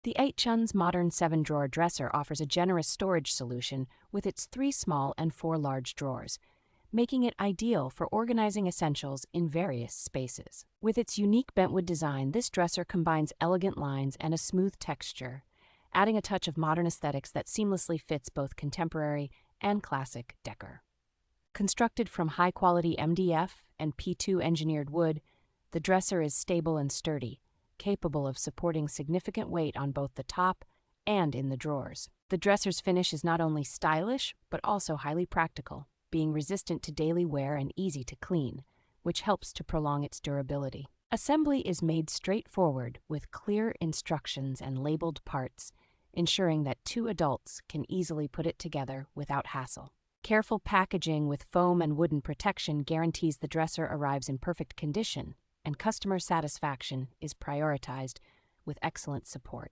The Aitjunz Modern 7-drawer dresser offers a generous storage solution with its 3 small and 4 large drawers, making it ideal for organizing essentials in various spaces. With its unique bentwood design, this dresser combines elegant lines and a smooth texture, adding a touch of modern aesthetics that seamlessly fits both contemporary and classic decor. Constructed from high-quality MDF and P2 engineered wood, the dresser is stable and sturdy, capable of supporting significant weight on both the top and in the drawers. The dresser's finish is not only stylish, but also highly practical, being resistant to daily wear and easy to clean, which helps to prolong its durability. Assembly is made straightforward with clear instructions and labeled parts, ensuring that 2 adults can easily put it together without hassle. Careful packaging with foam and wooden protection guarantees the dresser arrives in perfect condition, and customer satisfaction is prioritized with excellent support.